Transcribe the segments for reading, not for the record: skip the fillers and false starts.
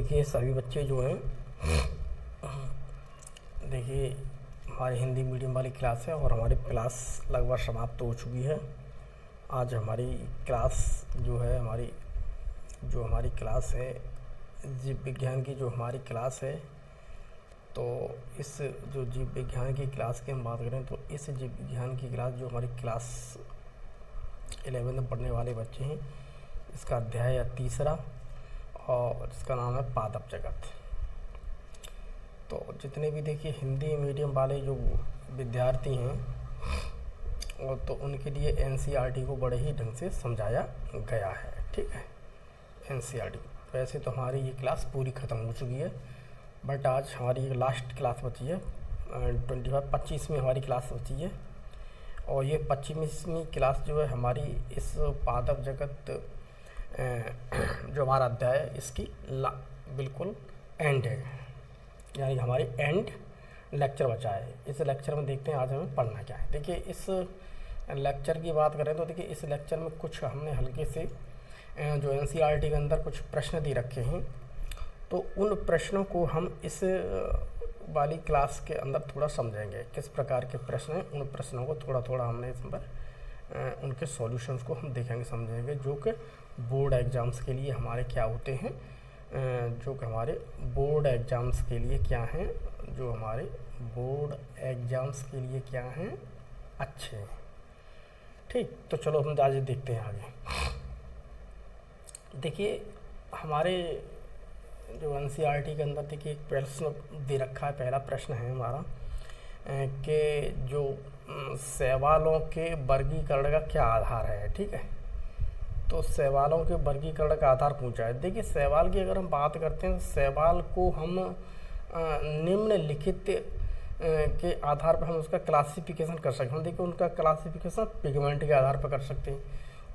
देखिए सभी बच्चे जो हैं, देखिए हमारी हिंदी मीडियम वाली क्लास है और हमारी क्लास लगभग समाप्त हो चुकी है। आज हमारी क्लास जो है हमारी क्लास है जीव विज्ञान की जो हमारी क्लास है। तो इस जो जीव विज्ञान की क्लास की हम बात करें तो इस जीव विज्ञान की क्लास जो हमारी क्लास 11 में पढ़ने वाले बच्चे हैं, इसका अध्याय है 3 और इसका नाम है पादप जगत। तो जितने भी देखिए हिंदी मीडियम वाले जो विद्यार्थी हैं और तो उनके लिए एनसीईआरटी को बड़े ही ढंग से समझाया गया है। ठीक है, एनसीईआरटी वैसे तो हमारी ये क्लास पूरी ख़त्म हो चुकी है, बट आज हमारी एक लास्ट क्लास बची है 25वीं हमारी क्लास बची है। और ये 25वीं क्लास जो है हमारी इस पादप जगत जो हमारा अध्याय है इसकी बिल्कुल एंड है, यानी हमारी एंड लेक्चर बचा है। इस लेक्चर में देखते हैं आज हमें पढ़ना क्या है। देखिए इस लेक्चर की बात करें तो देखिए इस लेक्चर में कुछ हमने हल्के से जो एनसीईआरटी के अंदर कुछ प्रश्न दे रखे हैं, तो उन प्रश्नों को हम इस वाली क्लास के अंदर थोड़ा समझेंगे किस प्रकार के प्रश्न हैं। उन प्रश्नों को थोड़ा थोड़ा हमने इस पर उनके सॉल्यूशंस को हम देखेंगे समझेंगे, जो कि बोर्ड एग्ज़ाम्स के लिए हमारे क्या होते हैं, जो कि हमारे बोर्ड एग्ज़ाम्स के लिए क्या हैं, जो हमारे बोर्ड एग्ज़ाम्स के लिए क्या हैं, अच्छे हैं। ठीक, तो चलो हम आज देखते हैं आगे। देखिए हमारे जो एनसीईआरटी के अंदर देखिए एक प्रश्न दे रखा है। पहला प्रश्न है हमारा कि जो शैवालों के वर्गीकरण का क्या आधार है। ठीक है, तो शैवालों के वर्गीकरण का आधार पूछा है। देखिए शैवाल की अगर हम बात करते हैं, शैवाल को हम निम्नलिखित के आधार पर हम उसका क्लासिफिकेशन कर सकते हैं। देखिए उनका क्लासिफिकेशन पिगमेंट के आधार पर कर सकते हैं,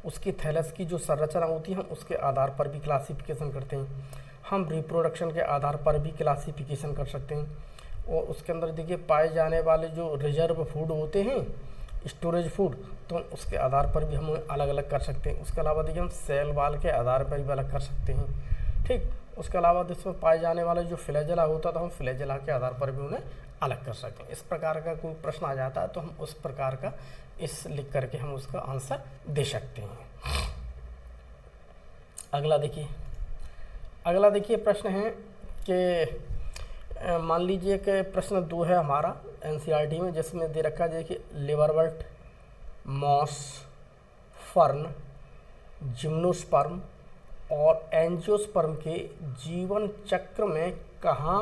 उसकी थैलस की जो संरचना होती है हम उसके आधार पर भी क्लासिफिकेशन करते हैं, हम रिप्रोडक्शन के आधार पर भी क्लासिफिकेशन कर सकते हैं, और उसके अंदर देखिए पाए जाने वाले जो रिजर्व फूड होते हैं, स्टोरेज फूड, तो उसके आधार पर भी हम अलग अलग कर सकते हैं। उसके अलावा देखिए हम सेल वाल के आधार पर भी अलग कर सकते हैं। ठीक, उसके अलावा इसमें पाए जाने वाले जो फ्लैजेला होता था हम फ्लैजेला के आधार पर भी उन्हें अलग कर सकते हैं। इस प्रकार का कोई प्रश्न आ जाता है तो हम उस प्रकार का इस लिख करके हम उसका आंसर दे सकते हैं। अगला देखिए प्रश्न है कि मान लीजिए कि प्रश्न 2 है हमारा एनसीईआरटी में, जिसमें दे रखा है कि लिवरवर्ट, मॉस, फर्न, जिम्नोस्पर्म और एंजियोस्पर्म के जीवन चक्र में कहाँ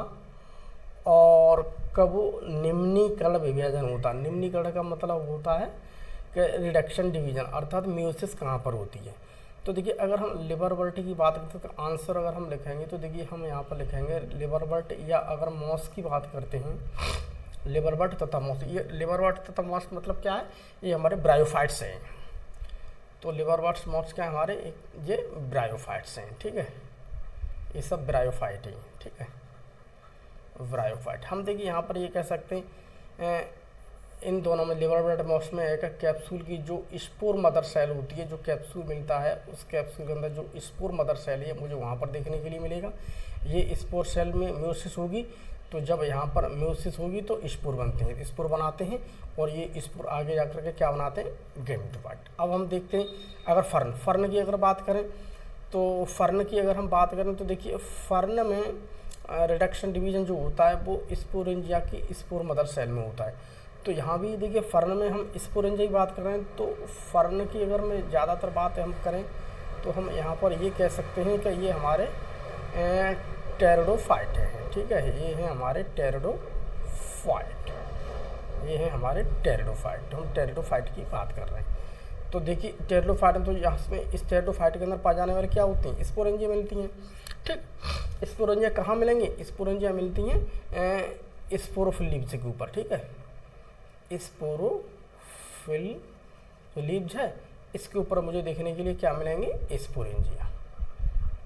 और कब निम्नीकरण विभाजन होता है। निम्नीकरण का मतलब होता है कि रिडक्शन डिवीजन, अर्थात म्यूसिस कहाँ पर होती है। तो देखिए अगर हम लिवरवर्ट की बात करते हैं तो आंसर अगर हम लिखेंगे तो देखिए हम यहाँ पर लिखेंगे लिवरवर्ट, या अगर मॉस की बात करते हैं लिवरवर्ट तथा मॉस। ये लिवरवर्ट तथा मॉस मतलब क्या है, ये हमारे ब्रायोफाइट्स हैं। तो लिवरवर्ट मॉस क्या है हमारे, ये ब्रायोफाइट्स हैं। ठीक है, ये सब ब्रायोफाइट हैं। ठीक है, ब्रायोफाइट। हम देखिए यहाँ पर ये कह सकते हैं इन दोनों में लिवरवर्ट मॉस में एक कैप्सूल की जो स्पोर मदर सेल होती है, जो कैप्सूल मिलता है उस कैप्सूल के अंदर जो स्पोर मदर सेल है मुझे वहाँ पर देखने के लिए मिलेगा। ये स्पोर सेल में म्यूसिस होगी, तो जब यहाँ पर म्यूसिस होगी तो स्पोर बनते हैं, स्पोर बनाते हैं, और ये स्पोर आगे जाकर के क्या बनाते हैं, गैमेटोफाइट। अब हम देखते हैं अगर फर्न की अगर बात करें तो फर्न की अगर हम बात करें तो देखिए फर्न में रिडक्शन डिवीजन जो होता है वो स्पोरेंजिया की स्पोर मदर सेल में होता है। तो यहाँ भी देखिए फर्न में हम स्पोरेंजिया की बात कर रहे हैं, तो फर्न की अगर मैं ज़्यादातर बात हम करें तो हम यहाँ पर ये कह सकते हैं कि ये हमारे टेरिडोफाइट हैं। ठीक है, ये हैं हमारे टेरिडोफाइट, ये हैं हमारे टेरिडोफाइट। हम टेरिडोफाइट की बात कर रहे हैं। तो देखिए टेरिडोफाइट, तो यहाँ में इस टेरिडोफाइट के अंदर पाए जाने वाले क्या होती हैं, स्पोरेंजिया मिलती हैं। ठीक, स्पोरेंजिया कहाँ मिलेंगी, स्पोरेंजिया मिलती हैं स्पोरोफिलिप्स के ऊपर। ठीक है, स्पोरोफिलिप्स है, इसके ऊपर मुझे देखने के लिए क्या मिलेंगे, स्पोरेंजिया।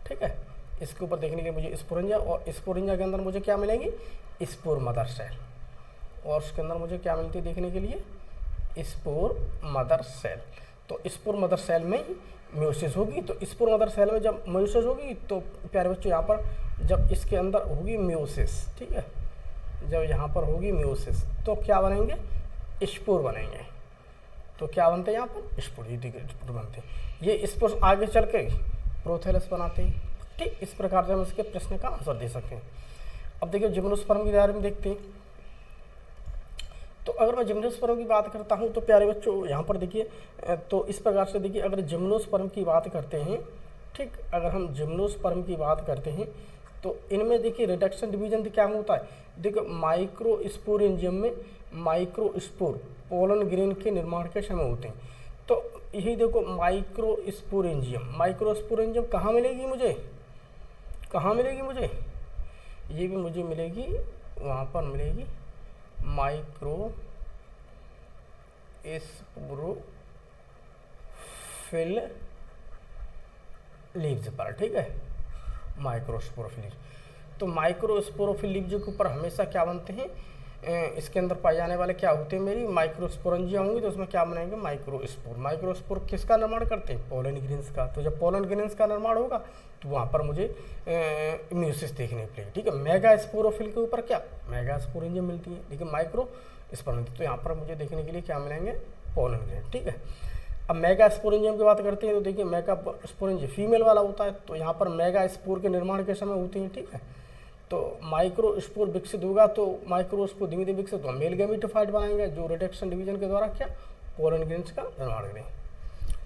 ठीक है, इसके ऊपर देखने के लिए मुझे स्पोरेंजिया, और स्पोरेंजिया के अंदर मुझे क्या मिलेंगी, स्पोर मदर सेल, और उसके अंदर मुझे क्या मिलती है देखने के लिए, स्पोर मदर सेल। तो स्पोर मदर सेल में म्यूसिस होगी। तो स्पोर मदर सेल में जब म्यूसिस होगी तो प्यारे बच्चों यहाँ पर जब इसके अंदर होगी म्यूसिस, ठीक है, जब यहाँ पर होगी म्यूसिस तो क्या बनेंगे, स्पोर बनेंगे। तो क्या बनते हैं यहाँ पर, स्पोर, ये देखिए स्पोर बनते हैं। ये स्पोर आगे चल के प्रोथेलस बनाते हैं। ठीक, इस प्रकार से हम इसके प्रश्न का आंसर दे सकते हैं। अब देखिए जिम्नोस्पर्म के बारे में देखते हैं। तो अगर मैं जिम्नोस्पर्म की बात करता हूँ तो प्यारे बच्चों यहाँ पर देखिए, तो इस प्रकार से देखिए, अगर जिम्नोस्पर्म की बात करते हैं, ठीक, अगर हम जिम्नोस्पर्म की बात करते हैं तो इनमें देखिए रिडक्शन डिवीजन क्या होता है। देखो माइक्रोस्पोरेंजियम में माइक्रोस्पोर पोलन ग्रेन के निर्माण के समय होते हैं। तो यही देखो माइक्रोस्पोरेंजियम कहाँ मिलेगी मुझे, कहाँ मिलेगी मुझे, ये भी मुझे मिलेगी, वहाँ पर मिलेगी माइक्रोस्पोरोफिल लीव्स पर, ठीक है, माइक्रोस्पोरोफिल। तो माइक्रोस्पोरोफिल लीव्स के ऊपर हमेशा क्या बनते हैं, इसके अंदर पाए जाने वाले क्या होते हैं, मेरी माइक्रोस्पोरेंजिया होंगी तो उसमें क्या बनेंगे, माइक्रोस्पोर। माइक्रोस्पोर किसका निर्माण करते हैं, पोलन ग्रेन्स का। तो जब पोलन ग्रेन्स का निर्माण होगा तो वहाँ पर मुझे म्यूसिस देखने को मिलेगी। ठीक है, मेगास्पोरोफिल के ऊपर क्या, मेगास्पोरेंजियम मिलती है, लेकिन माइक्रोस्पोरेंजियम तो यहाँ पर मुझे देखने के लिए क्या मिलेंगे, पोलन ग्रेन। ठीक है, अब मेगास्पोरेंजियम की बात करते हैं तो देखिए मेगास्पोरेंजियम फीमेल वाला होता है, तो यहाँ पर मेगास्पोर के निर्माण के समय होती है। ठीक है, तो माइक्रोस्पोर विकसित होगा तो माइक्रोस्पोर धीमे धीमे विकसित होगा, मेल गैमेटोफाइट बनाएंगे जो रिडक्शन डिवीजन के द्वारा क्या, पोलन ग्रेन्स का निर्माण करेंगे।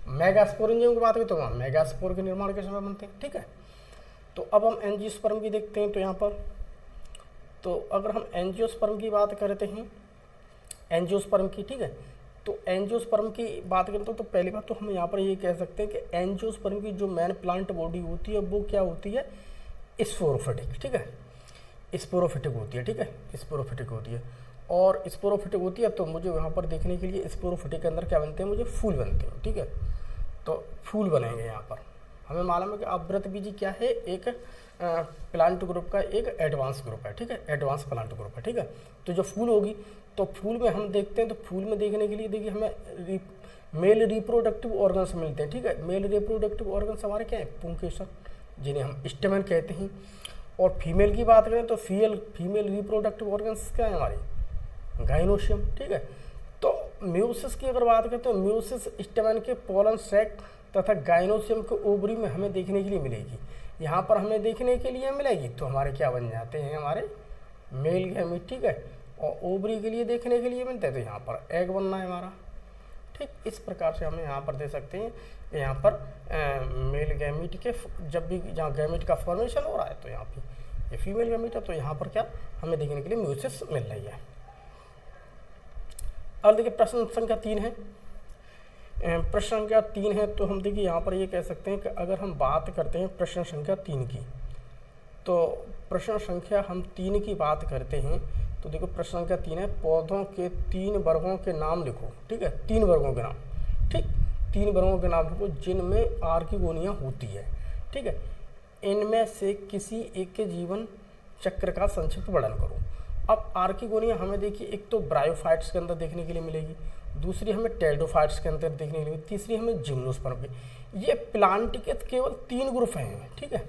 मेगास्पोरेंजियम की बात करें तो वहाँ मेगास्पोर के निर्माण के समय बनते हैं। ठीक है, तो अब हम एंजियोस्पर्म की देखते हैं। तो यहाँ पर तो अगर हम एंजियोस्पर्म की बात करते हैं, एंजियोस्पर्म की, ठीक है, तो एंजियोस्पर्म की बात करते हैं तो पहली बात तो हम यहाँ पर ये कह सकते हैं कि एंजियोस्पर्म की जो मेन प्लांट बॉडी होती है वो क्या होती है, स्पोरोफिटिक। ठीक है, स्पोरोफिटिक होती है। ठीक है, स्पोरोफिटिक होती है, और स्पोरोफिटिक होती है तो मुझे यहाँ पर देखने के लिए स्पोरोफिटिक के अंदर क्या बनते हैं, मुझे फूल बनते हैं। ठीक है, तो फूल बनेंगे यहाँ पर। हमें मालूम है कि आवृतबीजी क्या है, एक प्लांट ग्रुप का एक एडवांस ग्रुप है। ठीक है, एडवांस प्लांट ग्रुप है। ठीक है, तो जो फूल होगी तो फूल में हम देखते हैं, तो फूल में देखने के लिए देखिए हमें मेल रिप्रोडक्टिव ऑर्गन्स मिलते हैं। ठीक है, मेल रिप्रोडक्टिव ऑर्गन्स हमारे क्या है, पुंकेसर, जिन्हें हम स्टेमन कहते हैं। और फीमेल की बात करें तो फीमेल रिप्रोडक्टिव ऑर्गन्स क्या है हमारे, गाइनोशियम। ठीक है, तो म्यूसिस की अगर बात करें तो म्यूसिस स्टेमन के पोलन सैक तथा गाइनोशियम के ओवरी में हमें देखने के लिए मिलेगी। यहाँ पर हमें देखने के लिए मिलेगी तो हमारे क्या बन जाते हैं, हमारे मेल गैमीट। ठीक है, और ओवरी के लिए देखने के लिए मिलते हैं तो यहाँ पर एग बनना है हमारा। ठीक, इस प्रकार से हमें यहाँ पर दे सकते हैं, यहाँ पर मेल गैमीट के जब भी जहाँ गैमीट का फॉर्मेशन हो रहा है तो यहाँ पे ये फीमेल गैमीट है, तो यहाँ पर क्या हमें देखने के लिए म्यूसिस मिल रही है। और देखिए प्रश्न संख्या 3 है, प्रश्न संख्या 3 है तो हम देखिए यहाँ पर ये कह सकते हैं कि अगर हम बात करते हैं प्रश्न संख्या 3 की, तो प्रश्न संख्या हम 3 की बात करते हैं तो देखो प्रश्न संख्या 3 है, पौधों के 3 वर्गों के नाम लिखो। ठीक है, 3 वर्गों के नाम, ठीक, 3 वर्गों के नाम लिखो जिनमें आर्किगोनिया होती है। ठीक है, इनमें से किसी एक के जीवन चक्र का संक्षिप्त वर्णन करो। अब आर्किगोनिया हमें देखिए एक तो ब्रायोफाइट्स के अंदर देखने के लिए मिलेगी, दूसरी हमें टेरिडोफाइट्स के अंदर देखने के लिए मिलेगी, तीसरी हमें जिम्नोस्पर्म के। ये प्लांट के केवल 3 ग्रुप हैं। ठीक है,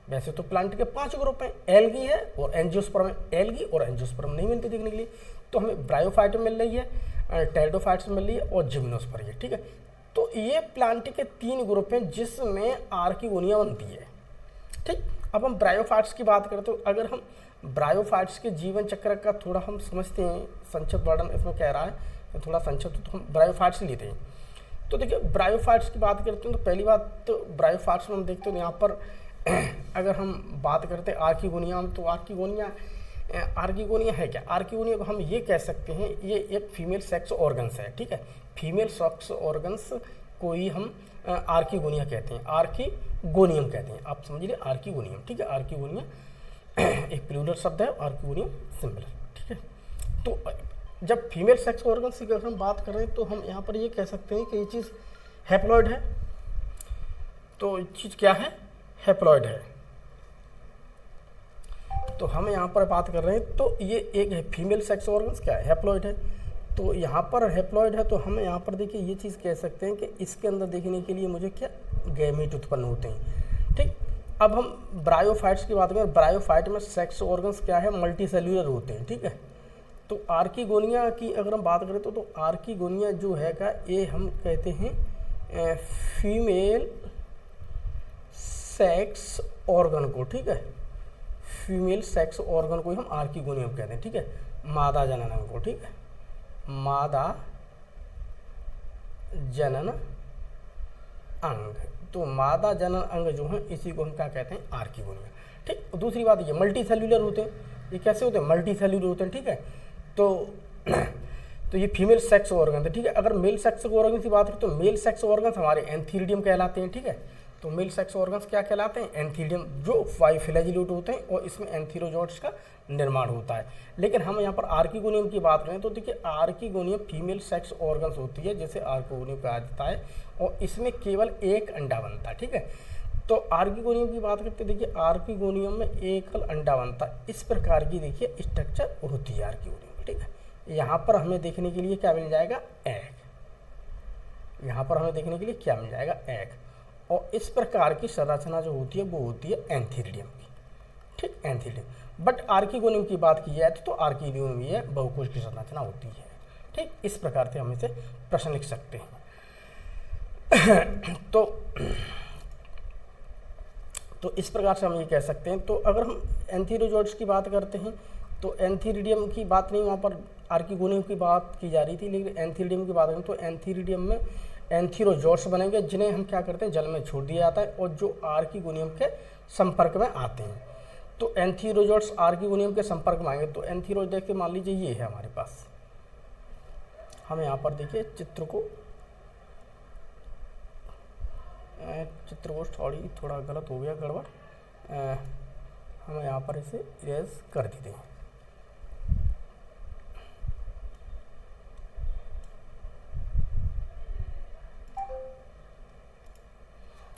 वैसे तो प्लांट के 5 ग्रुप हैं, एल्गी है और एंजियोस्पर्म है। एल्गी और एंजियोस्पर्म नहीं मिलती देखने के लिए, तो हमें ब्रायोफाइट मिल रही है, टेरिडोफाइट्स मिल रही है और जिम्नोस्पर्म है। ठीक है, तो ये प्लांट के 3 ग्रुप हैं जिसमें आर्किगोनिया बनती है। ठीक, अब हम ब्रायोफाइट्स की बात करें तो अगर हम ब्रायोफाइट्स के जीवन चक्र का थोड़ा हम समझते हैं, संक्षिप्त वर्णन इसमें कह रहा है तो थोड़ा संक्षिप्त, तो हम ब्रायोफाइट्स लेते हैं। तो देखिए ब्रायोफाइट्स की बात करते हैं तो पहली बात तो ब्रायोफाइट्स में हम देखते हैं यहाँ पर अगर हम बात करते हैं आर्किगोनिया में, तो आर्किगोनिया है क्या, आर्किगोनिया को हम ये कह सकते हैं ये एक फीमेल सेक्स ऑर्गन्स है। ठीक है, फीमेल सेक्स ऑर्गन्स को ही हम आर्किगोनिया कहते हैं, आर्किगोनियम कहते हैं, आप समझिए आर्किगोनियम। ठीक है, आर्किगोनिया एक प्लूरल शब्द है, आर्किगोनियम सिंगुलर। ठीक है, तो जब फीमेल सेक्स ऑर्गन्स की अगर हम बात कर रहे हैं तो हम यहाँ पर ये कह सकते हैं कि ये चीज़ हैप्लॉइड है। तो ये चीज़ क्या है, हैप्लॉइड है। तो हम यहाँ पर बात कर रहे हैं तो ये एक है फीमेल सेक्स ऑर्गन्स क्या है, हैप्लॉइड है। तो यहाँ पर हैप्लॉइड है तो हम यहाँ पर देखिए ये चीज़ कह सकते हैं कि इसके अंदर देखने के लिए मुझे क्या गैमीट उत्पन्न होते हैं। ठीक, अब हम ब्रायोफाइट्स की बात करें। ब्रायोफाइट में सेक्स ऑर्गन्स क्या है, मल्टी सेल्यूलर होते हैं। ठीक है, तो आर्किगोनिया की अगर हम बात करें तो आर्किगोनिया जो है का ये हम कहते हैं फीमेल सेक्स ऑर्गन को। ठीक है, फीमेल सेक्स ऑर्गन को हम आर्किगोनियम कहते हैं। ठीक है, मादा जनन अंग को। ठीक है, मादा जनन अंग, तो मादा जनन अंग जो है इसी को हम क्या कहते हैं, आर्किगोनिया। ठीक, दूसरी बात ये मल्टी सेल्यूलर होते हैं। ये कैसे होते हैं, मल्टी सेल्यूलर होते हैं। ठीक है, तो ये फीमेल सेक्स ऑर्गन थे। ठीक है, अगर मेल सेक्स ऑर्गन की बात करें तो मेल सेक्स ऑर्गन्स हमारे एंथीरिडियम कहलाते हैं। ठीक है, तो मेल सेक्स ऑर्गन्स क्या कहलाते हैं, एंथीरिडियम, जो फ्लैजिलेट होते हैं और इसमें एंथीरोजोइड्स का निर्माण होता है। लेकिन हम यहाँ पर आर्किगोनियम की बात करें तो देखिए आर्किगोनियम फीमेल सेक्स ऑर्गन्स होती है, जैसे आर्किगोनियम कहा जाता है, और इसमें केवल एक अंडा बनता है। ठीक है, तो आर्किगोनियम की बात करते देखिए आर्किगोनियम में एकल अंडा बनता है। इस प्रकार की देखिए स्ट्रक्चर होती है आर्किगोनियम। ठीक है, यहाँ पर हमें देखने के लिए क्या मिल जाएगा, एग। यहाँ पर हमें देखने के लिए क्या मिल जाएगा, एग। और इस प्रकार की संरचना जो होती है वो होती है एंथीरिडियम की। ठीक, एंथीरिडियम। बट आर्किगोनियम की बात की जाए तो आर्किगोनियम में यह बहुकोश की संरचना होती है। ठीक, इस प्रकार से हम इसे प्रश्न लिख सकते हैं। तो इस प्रकार से हम ये कह सकते हैं। तो अगर हम एंथीरोजोइड्स की बात करते हैं तो एंथीरिडियम की बात नहीं, वहाँ पर आर्किगोनियम की बात की जा रही थी, लेकिन एंथीरिडियम की बात करें तो एंथीरिडियम में एंथीरोजोइड्स बनेंगे, जिन्हें हम क्या करते हैं, जल में छोड़ दिया जाता है और जो आर्किगोनियम के संपर्क में आते हैं। तो एंथीरोजोइड्स आर्किगोनियम के संपर्क में आएंगे। तो एंथीरोज देखिए मान लीजिए ये है हमारे पास, हम यहाँ पर देखिए चित्र को थोड़ा गलत हो गया, गड़बड़, हम यहाँ पर इसे इरेज कर देते हैं।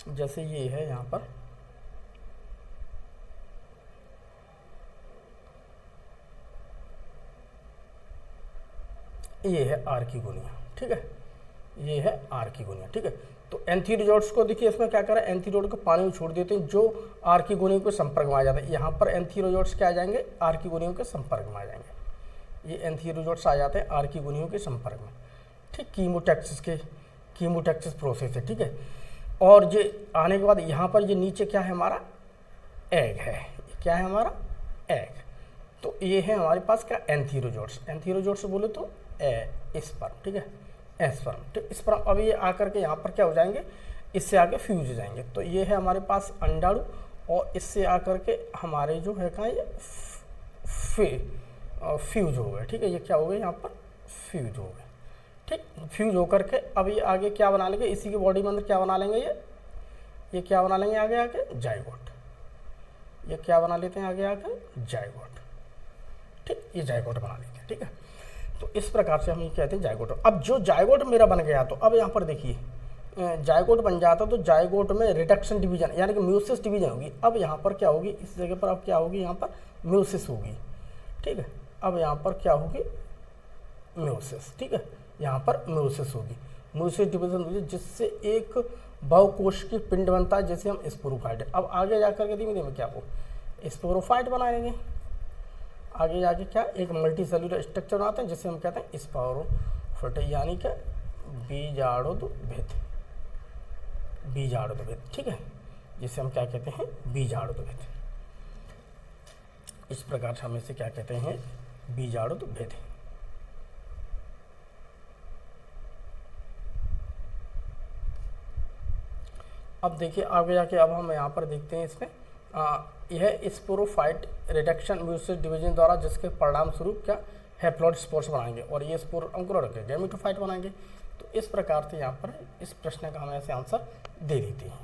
जैसे ये है यहाँ पर, ये है आर्किगोनिया। ठीक है, ये है आर्किगोनिया। ठीक है, तो एंथीरोजोइड्स को देखिए इसमें क्या करें, एंथीरोड को पानी में छोड़ देते हैं जो आर्किगोनियम के संपर्क में आ जाता है। यहाँ पर एंथीरोजोइड्स क्या आ जाएंगे, आर्किगोनियम के संपर्क में आ जाएंगे। ये एंथीरोजोइड्स आ जाते हैं आर्किगोनियम के संपर्क में। ठीक, कीमोटैक्सिस प्रोसेस है। ठीक है, और ये आने के बाद यहाँ पर ये नीचे क्या है, हमारा एग है। क्या है हमारा, एग। तो ये है हमारे पास क्या, एंथीरोजोइड्स। एंथीरोजोइड्स बोले तो स्पर्म। ठीक है, एस्पर्म। तो स्पर्म अब ये आकर के यहाँ पर क्या हो जाएंगे, इससे आगे फ्यूज हो जाएंगे। तो ये है हमारे पास अंडाणु, और इससे आकर के हमारे जो है कहाँ, ये फ्यूज हो गए। ठीक है, ये क्या हो गए, यहाँ पर फ्यूज हो गए। ठीक, फ्यूज होकर के अब ये आगे क्या बना लेंगे, इसी के बॉडी में अंदर क्या बना लेंगे, ये क्या बना लेंगे आगे आके, जाइगोट। ये क्या बना लेते हैं आगे आके, जाइगोट। ठीक, ये जाइगोट बना लेते हैं। ठीक है, तो इस प्रकार से हम ये कहते हैं जाइगोट। अब जो जाइगोट मेरा बन गया, तो अब यहाँ पर देखिए जाइगोट बन जाता तो जाइगोट में रिडक्शन डिवीजन यानी कि म्यूसिस डिवीजन होगी। अब यहाँ पर क्या होगी, इस जगह पर अब क्या होगी, यहाँ पर म्यूसिस होगी। ठीक है, अब यहाँ पर क्या होगी, म्यूसिस। ठीक है, यहाँ पर म्यूसिस होगी, म्यूसिस डिवीजन होगी, जिससे एक बहुकोश की पिंड बनता है, जैसे हम स्पोरोफाइट। अब आगे जाकर के धीमे धीमे क्या हो, स्पोरोफाइट बनाएंगे। आगे जाके क्या, एक मल्टी सेल्यूलर स्ट्रक्चर बनाते हैं, जिसे हम कहते हैं स्पोरोफाइट, यानी कि बीजाणुद्भिद। ठीक है, जिसे हम क्या कहते हैं, बीजाणुद्भिद। इस प्रकार से हम इसे क्या कहते हैं, बीजाणुद्भिद। अब देखिए आगे जाके अब हम यहाँ पर देखते हैं इसमें यह स्पोरोफाइट रिडक्शन म्यूसिस डिवीजन द्वारा, जिसके परिणाम स्वरूप क्या, हैप्लॉइड स्पोर्स बनाएंगे, और ये स्पोर अंकुरण के गैमेटोफाइट बनाएंगे। तो इस प्रकार से यहाँ पर इस प्रश्न का हम ऐसे आंसर दे देते हैं।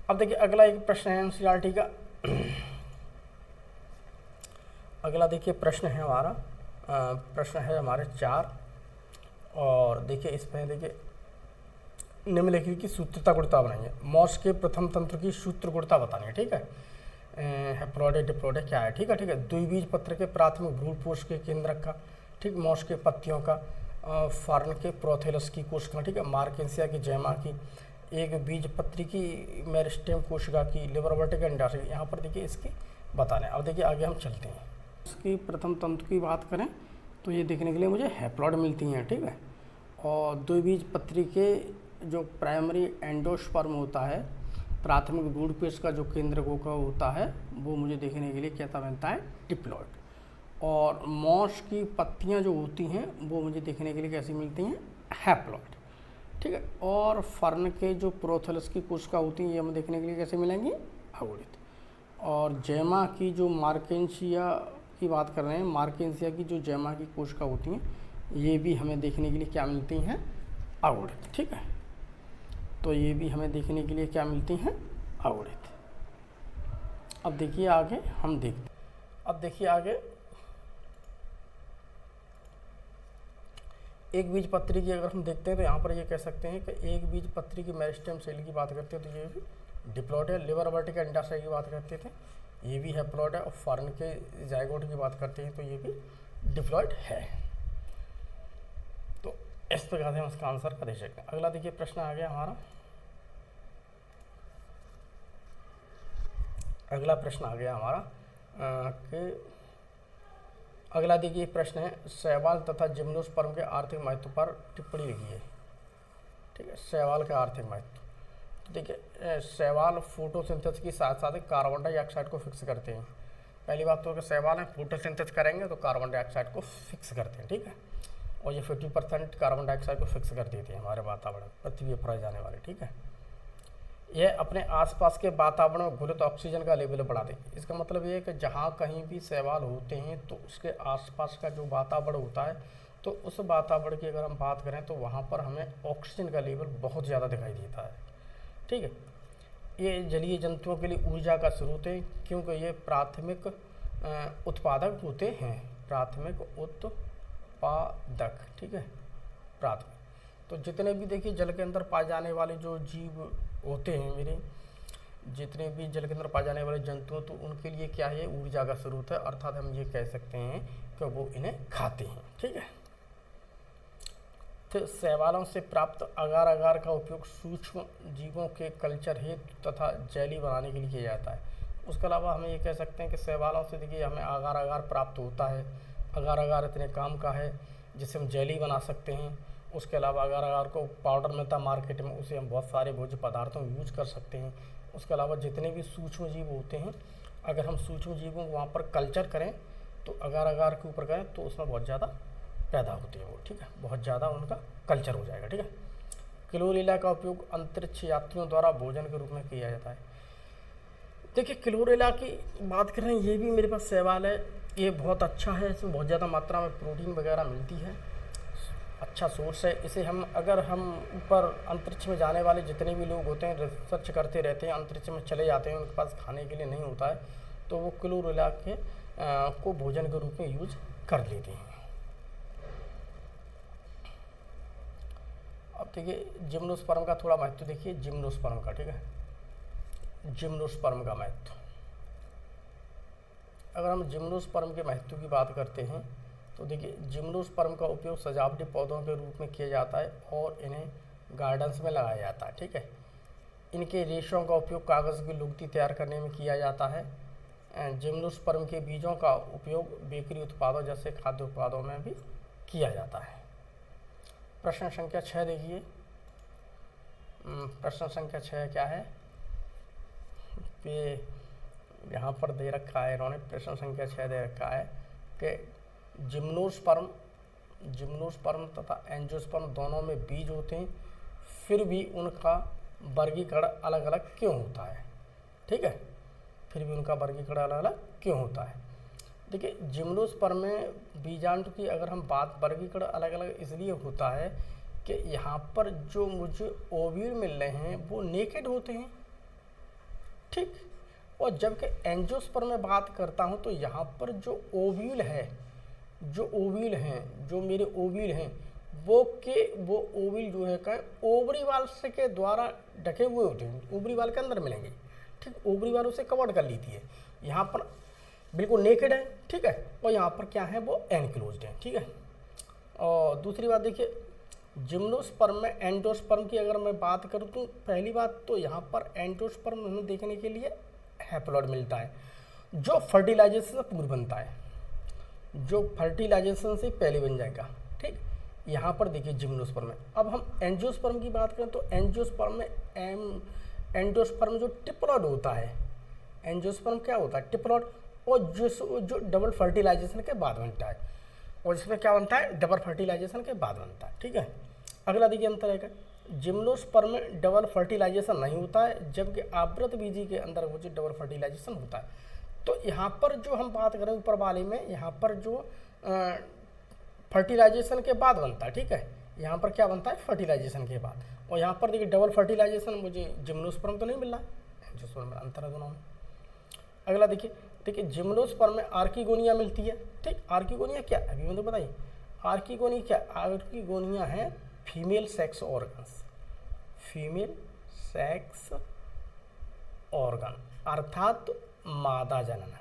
अब देखिए अगला एक प्रश्न है एनसीईआरटी का। अगला देखिए प्रश्न है हमारा, प्रश्न है हमारे 4, और देखिए इसमें देखिए निम्नलिखित की सूत्रता गुणता बनाएंगे। मॉस के प्रथम तंत्र की सूत्र गुणता बतानी है। ठीक है, हैप्लॉइड डिप्लॉइड क्या है। ठीक है, द्विबीज पत्र के प्राथमिक भ्रूणपोष के केंद्रक का, ठीक, मॉस के पत्तियों का, फार्न के प्रोथेलस की कोशिका, ठीक है, मार्केंसिया की जैमा की, एक बीज पत्री की मेरिस्टेम कोशिका की लिबरवर्टिक अंडाशय, यहाँ पर देखिए इसकी बताना है। अब देखिए आगे हम चलते हैं। इसकी प्रथम तंतु की बात करें तो ये देखने के लिए मुझे हैप्लॉइड मिलती हैं, ठीक है। और द्विबीज पत्री के जो प्राइमरी एंडोस्पर्म होता है, प्राथमिक भ्रूण पेश का जो केंद्रक होता है, वो मुझे देखने के लिए कैसा मिलता है, डिप्लॉइड। और मॉस की पत्तियां जो होती हैं वो मुझे देखने के लिए कैसी मिलती हैं, हैप्लॉइड, ठीक है। और फर्न के जो प्रोथेलस की कोशिका होती हैं ये हमें देखने के लिए कैसे मिलेंगी, अगुणित। और जैमा की जो मार्केंसिया की बात कर रहे हैं, मार्केंसिया की जो जैमा की कोशिका होती हैं ये भी हमें देखने के लिए क्या मिलती हैं, अगुणित, ठीक है। तो ये भी हमें देखने के लिए क्या मिलती हैं, अगुणित। अब देखिए आगे हम देखते, अब देखिए आगे एक बीज पत्री की अगर हम देखते हैं तो यहाँ पर ये कह सकते हैं कि एक बीज पत्री की मेरिस्टेम सेल की बात करते हैं तो ये भी डिप्लॉइड है। लिबरवर्टिक अंडाशय की बात करते थे, ये भी हैप्लॉइड है। और फर्न के जाइगोट की बात करते हैं तो ये भी डिप्लॉइड है। तो इस प्रकार से हम इसका आंसर कर दे सकते हैं। अगला देखिए प्रश्न आ गया हमारा, अगला प्रश्न आ गया हमारा कि अगला देखिए प्रश्न है, शैवाल तथा जिम्नोस्पर्म के आर्थिक महत्व पर टिप्पणी लिखिए, ठीक है। शैवाल का आर्थिक महत्व, तो देखिए शैवाल फोटोसिंथेसिस के साथ साथ कार्बन डाइऑक्साइड को फिक्स करते हैं। पहली बात तो कि शैवाल है फोटोसिंथेसिस करेंगे तो कार्बन डाइऑक्साइड को फिक्स करते हैं, ठीक है। और ये 50% कार्बन डाइऑक्साइड को फिक्स कर देते हैं हमारे वातावरण, पृथ्वी पर जाने वाले, ठीक है। यह अपने आसपास के वातावरण में घुलित ऑक्सीजन का लेवल बढ़ा देगी। इसका मतलब ये है कि जहाँ कहीं भी शैवाल होते हैं तो उसके आसपास का जो वातावरण होता है तो उस वातावरण की अगर हम बात करें तो वहाँ पर हमें ऑक्सीजन का लेवल बहुत ज़्यादा दिखाई देता है, ठीक है। ये जलीय जंतुओं के लिए ऊर्जा का स्रोत है क्योंकि ये प्राथमिक उत्पादक होते हैं, प्राथमिक उत्पादक, ठीक है, प्राथमिक। तो जितने भी देखिए जल के अंदर पाए जाने वाले जो जीव होते हैं मेरे, जितने भी जल के अंदर पाए जाने वाले जंतु तो उनके लिए क्या है, ऊर्जा का स्रोत है। अर्थात हम ये कह सकते हैं कि वो इन्हें खाते हैं, ठीक है। फिर शैवालों से प्राप्त अगार अगार का उपयोग सूक्ष्म जीवों के कल्चर हेतु तथा जैली बनाने के लिए किया जाता है। उसके अलावा हमें ये कह सकते हैं कि शैवालों से देखिए हमें अगार अगार प्राप्त होता है। अगार अगार इतने काम का है जिससे हम जैली बना सकते हैं। उसके अलावा अगर अगार को पाउडर मिलता है मार्केट में, उसे हम बहुत सारे भोज्य पदार्थों में यूज कर सकते हैं। उसके अलावा जितने भी सूक्ष्म जीव होते हैं, अगर हम सूक्ष्म जीवों को वहाँ पर कल्चर करें तो अगार अगार के ऊपर करें तो उसमें बहुत ज़्यादा पैदा होते हैं वो, ठीक है, बहुत ज़्यादा उनका कल्चर हो जाएगा, ठीक है। क्लोरेला का उपयोग अंतरिक्ष यात्रियों द्वारा भोजन के रूप में किया जाता है। देखिए क्लोरेला की बात कर रहे हैं, ये भी मेरे पास शैवाल है, ये बहुत अच्छा है, इसमें बहुत ज़्यादा मात्रा में प्रोटीन वगैरह मिलती है, अच्छा सोर्स है। इसे हम अगर हम ऊपर अंतरिक्ष में जाने वाले जितने भी लोग होते हैं रिसर्च करते रहते हैं, अंतरिक्ष में चले जाते हैं, उनके पास खाने के लिए नहीं होता है तो वो क्लोरेला के को भोजन के रूप में यूज कर लेते हैं। अब देखिए जिम्नोस्पर्म का थोड़ा महत्व देखिए, जिम्नोस्पर्म का, ठीक है, जिम्नोस्पर्म का महत्व। अगर हम जिम्नोस्पर्म के महत्व की बात करते हैं तो देखिए जिम्नोस्पर्म का उपयोग सजावटी पौधों के रूप में किया जाता है और इन्हें गार्डन्स में लगाया जाता है, ठीक है। इनके रेशों का उपयोग कागज़ की लुगदी तैयार करने में किया जाता है। जिम्नोस्पर्म के बीजों का उपयोग बेकरी उत्पादों जैसे खाद्य उत्पादों में भी किया जाता है। प्रश्न संख्या 6 देखिए, प्रश्न संख्या 6 क्या है, ये यहाँ पर दे रखा है इन्होंने, प्रश्न संख्या 6 दे रखा है कि जिम्नोस्पर्म तथा एंजियोस्पर्म दोनों में बीज होते हैं, फिर भी उनका वर्गीकरण अलग अलग क्यों होता है, ठीक है, फिर भी उनका वर्गीकरण अलग अलग क्यों होता है। देखिए जिम्नोस्पर्म में बीजांड की अगर हम बात, वर्गीकरण अलग अलग इसलिए होता है कि यहाँ पर जो मुझे ओव्यूल मिल रहे हैं वो नेकेड होते हैं, ठीक। और जबकि एंजियोस्पर्म में बात करता हूँ तो यहाँ पर जो ओव्यूल है, जो ओव्यूल हैं, जो मेरे ओव्यूल हैं वो ओव्यूल जो है का ओवरी वाल से के द्वारा ढके हुए होते हैं, ओवरी वाल के अंदर मिलेंगे, ठीक। ओवरी वाल उसे कवर्ड कर लेती है, यहाँ पर बिल्कुल नेकेड है, ठीक है, और यहाँ पर क्या है वो एनक्लोज्ड है, ठीक है। और दूसरी बात देखिए जिम्नोस्पर्म में एंडोस्पर्म की अगर मैं बात करूँ तो पहली बात तो यहाँ पर एंडोस्पर्म हमें देखने के लिए हैप्लॉइड मिलता है जो फर्टिलाइजेशन से पूर्व बनता है, जो फर्टिलाइजेशन से पहले बन जाएगा। ठीक, यहाँ पर देखिए जिम्नोस्पर्म में। अब हम एंजियोस्पर्म की बात करें तो एंजियोस्पर्म में एंडोस्पर्म जो टिप्लॉइड होता है, एंजियोस्पर्म क्या होता है, टिप्लॉइड, और जो डबल फर्टिलाइजेशन के बाद बनता है, और इसमें क्या बनता है, डबल फर्टिलाइजेशन के बाद बनता है। ठीक है, अगला देखिए अंतर है, जिम्नोस्पर्म में डबल फर्टिलाइजेशन नहीं होता है, जबकि आवृत बीजी के अंदर वो जो डबल फर्टिलाइजेशन होता है। तो यहाँ पर जो हम बात करें ऊपर वाले में, यहाँ पर जो फर्टिलाइजेशन के बाद बनता है। ठीक है, यहाँ पर क्या बनता है, फर्टिलाइजेशन के बाद, और यहाँ पर देखिए डबल फर्टिलाइजेशन मुझे जिम्नोस्पर्म तो नहीं मिल रहा है, एंजियोस्पर्म में अंतर है दोनों में। अगला देखिए जिम्नोस्पर्म में आर्किगोनिया मिलती है। ठीक, आर्किगोनिया क्या है अभी मुझे बताइए, आर्किगोनिया क्या, आर्किगोनिया है female sex organs, female sex organ, अर्थात मादा जनन,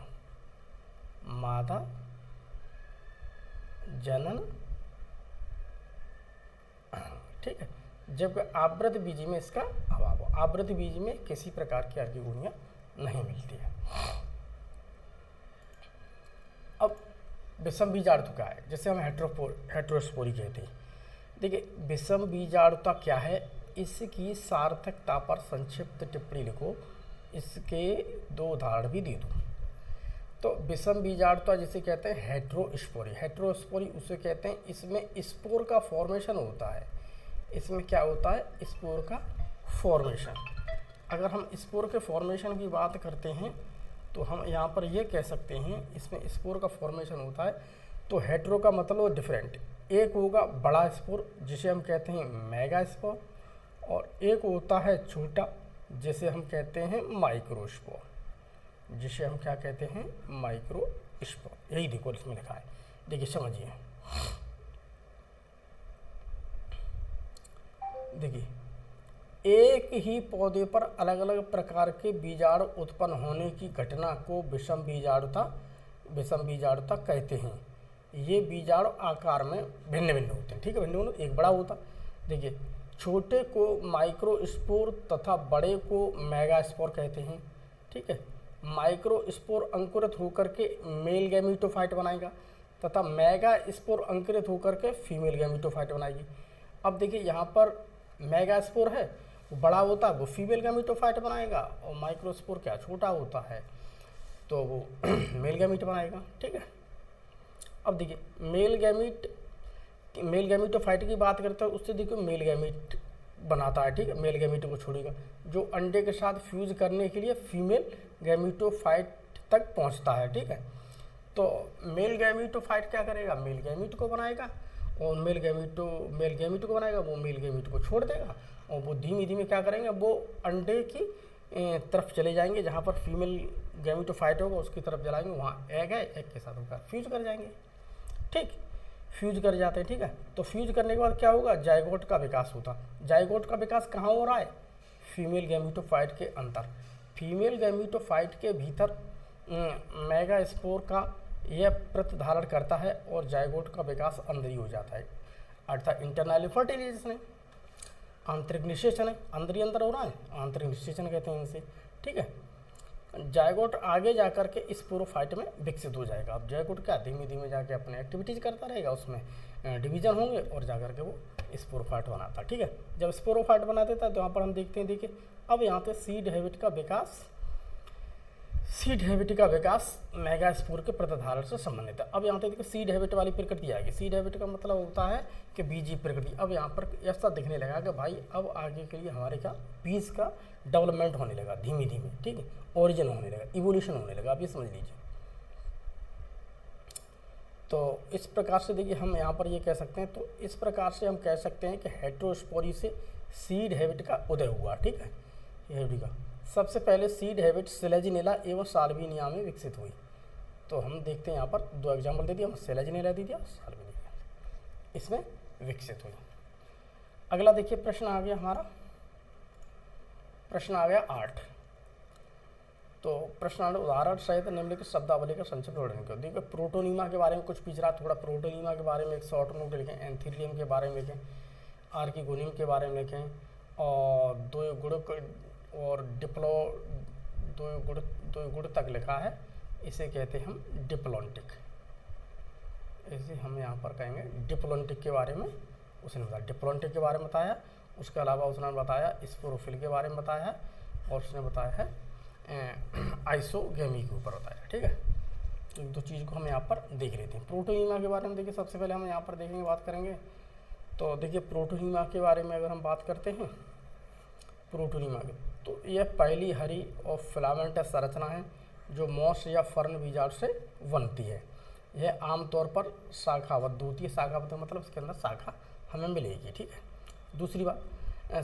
मादा जनन। ठीक है, जबकि आवृत बीजी में इसका अभाव हो, आवृत बीजी में किसी प्रकार की आर्किगोनिया नहीं मिलती है। अब विषम बीजाणु क्या है, जैसे हम हेट्रोस्पोरी कहते हैं। देखिए विषम बीजाणुता क्या है, इसकी सार्थकता पर संक्षिप्त टिप्पणी लिखो, इसके दो उदाहरण भी दे दो। तो विषम बीजाणुता जिसे कहते हैं हेट्रोस्पोरी, हेट्रोस्पोरी उसे कहते हैं, इसमें स्पोर का फॉर्मेशन होता है, इसमें क्या होता है, स्पोर का फॉर्मेशन। अगर हम स्पोर के फॉर्मेशन की बात करते हैं तो हम यहाँ पर ये कह सकते हैं इसमें स्पोर का फॉर्मेशन होता है। तो हेट्रो का मतलब डिफरेंट, एक होगा बड़ा स्पोर जिसे हम कहते हैं मेगा स्पोर, और एक होता है छोटा जिसे हम कहते हैं माइक्रो स्पोर, जिसे हम क्या कहते हैं, माइक्रो स्पोर। यही देखो इसमें लिखा है, देखिए समझिए, देखिए एक ही पौधे पर अलग अलग प्रकार के बीजाणु उत्पन्न होने की घटना को विषम बीजाणुता कहते हैं। ये बीजाणु आकार में भिन्न भिन्न होते हैं। ठीक है, भिन्न भिन्न, एक बड़ा होता, देखिए छोटे को माइक्रोस्पोर तथा बड़े को मेगास्पोर कहते हैं। ठीक है, माइक्रोस्पोर अंकुरित होकर के मेल गैमीटोफाइट बनाएगा तथा मेगा स्पोर अंकुरित होकर के फीमेल गैमीटोफाइट बनाएगी। अब देखिए यहाँ पर मेगास्पोर है वो बड़ा होता है, वो फीमेल गैमीटोफाइट बनाएगा, और माइक्रोस्पोर क्या छोटा होता है तो वो मेल गैमीट बनाएगा। ठीक है, अब देखिए मेल गैमीटोफाइट की बात करते हैं, उससे देखिए मेल गैमीट बनाता है। ठीक है, मेल गैमीट को छोड़ेगा, जो अंडे के साथ फ्यूज करने के लिए फीमेल गैमीटोफाइट तक पहुंचता है। ठीक है, तो मेल गैमीटोफाइट क्या करेगा, मेल गैमीट को बनाएगा, और मेल गैमीट को बनाएगा, वो मेल गैमीट को छोड़ देगा, और वो धीमे धीमे क्या करेंगे, वो अंडे की तरफ चले जाएंगे, जहाँ पर फीमेल गैमीटोफाइट होगा उसकी तरफ जलाएंगे, वहाँ एग है, एग के साथ होकर फ्यूज कर जाएंगे। ठीक, फ्यूज कर जाते हैं। ठीक है, तो फ्यूज करने के बाद क्या होगा, जाइगोट का विकास होता। जाइगोट का विकास कहाँ हो रहा है, फीमेल गैमीटोफाइट के अंदर, फीमेल गैमीटोफाइट के भीतर मेगास्पोर का यह प्रत धारण करता है, और जाइगोट का विकास अंदर ही हो जाता है, अर्थात इंटरनल फर्टिलाइजेशन है, आंतरिक निषेचन है, अंदर ही अंदर हो रहा है, आंतरिक निषेचन कहते हैं इनसे। ठीक है, जाइगोट आगे जाकर के स्पोरोफाइट में विकसित हो जाएगा। अब जाइगोट क्या धीमे धीमे जाके अपने एक्टिविटीज करता रहेगा, उसमें डिवीजन होंगे और जाकर के वो स्पोरोफाइट बनाता है। ठीक है, जब स्पोरोफाइट बना देता है तो यहाँ पर हम देखते हैं, देखिए अब यहाँ पे सीड हैबिट का विकास मेगास्पोर के प्रतिधारण से संबंधित है। अब यहाँ पे देखिए सीड हैबिट वाली प्रकृति आएगी। सीड हैबिट का मतलब होता है कि बीजी प्रकृति। अब यहाँ पर ऐसा दिखने लगा कि भाई अब आगे के लिए हमारे क्या बीज का डेवलपमेंट होने लगा धीमे धीमे। ठीक है, ओरिजिन होने लगा, इवोल्यूशन होने लगा, आप ये समझ लीजिए। तो इस प्रकार से देखिए हम यहाँ पर ये कह सकते हैं, तो इस प्रकार से हम कह सकते हैं कि हेट्रोस्पोरी से सीड हैबिट का उदय हुआ। ठीक है, हैबिट का सबसे पहले सीड हैबिट सेलेजिनेला एवं साल्विनिया में विकसित हुई। तो हम देखते हैं यहाँ पर दो एग्जाम्पल दे दिया, हम सेलेजिनेला दे दिया, साल्विनिया, इसमें विकसित हुई। अगला देखिए प्रश्न आ गया हमारा, प्रश्न आ गया 8। तो प्रश्न उदाहरण सहित निम्नलिखित शब्दावली का संक्षिप्त वर्णन करो। देखिए प्रोटोनीमा के बारे में कुछ पूछ रहा, थोड़ा प्रोटोनीमा के बारे में एक शॉर्ट नोट लिखें, एंथीरियम के बारे में लिखें, आर्किगोनियम के बारे में लिखें, और दो गुण तक लिखा है, इसे कहते हैं हम डिप्लॉन्टिक। इसे हम यहाँ पर कहेंगे डिप्लॉन्टिक के बारे में उसने बताया, डिप्लॉन्टिक के बारे में बताया। उसके अलावा उसने बताया स्पोरोफिल के बारे में बताया है, और उसने बताया है आइसोगेमी के ऊपर बताया। ठीक है, तो दो चीज़ को हम यहाँ पर देख लेते हैं। प्रोटोनीमा के बारे में देखिए, सबसे पहले हम यहाँ पर देखेंगे, बात करेंगे। तो देखिए प्रोटोनीमा के बारे में अगर हम बात करते हैं, प्रोटोनीमा की, तो यह पहली हरी और फिलामेंटस संरचना है जो मॉस या फर्न बीजार्ड से बनती है। यह आमतौर पर शाखाबद्ध होती है। शाखाबद्ध मतलब इसके अंदर शाखा हमें मिलेगी। ठीक है, दूसरी बात,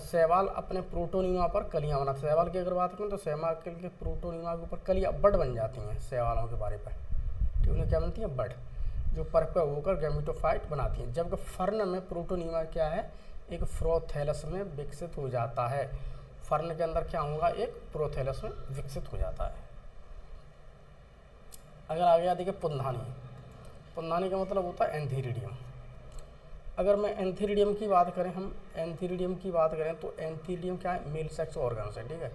शैवाल अपने प्रोटोनीमा पर कलियां बनाते हैं। शैवाल की अगर बात करें तो शैवाल के प्रोटोनीमा के ऊपर कलियां बड बन जाती हैं शैवालों के बारे पर। ठीक, उन्हें क्या बनती है, बड, जो परिपक्व होकर गैमेटोफाइट बनाती है। जबकि फर्न में प्रोटोनीमा क्या है, एक प्रोथैलस में विकसित हो जाता है। फर्न के अंदर क्या होगा, एक प्रोथैलस में विकसित हो जाता है। अगर आगे देखिए पुंधानी, पुंधानी का मतलब होता है एंथीरिडियम। अगर मैं एंथीरिडियम की बात करें, हम एंथीरिडियम की बात करें तो एंथीरिडियम क्या है, मेल सेक्स ऑर्गन्स है। ठीक है,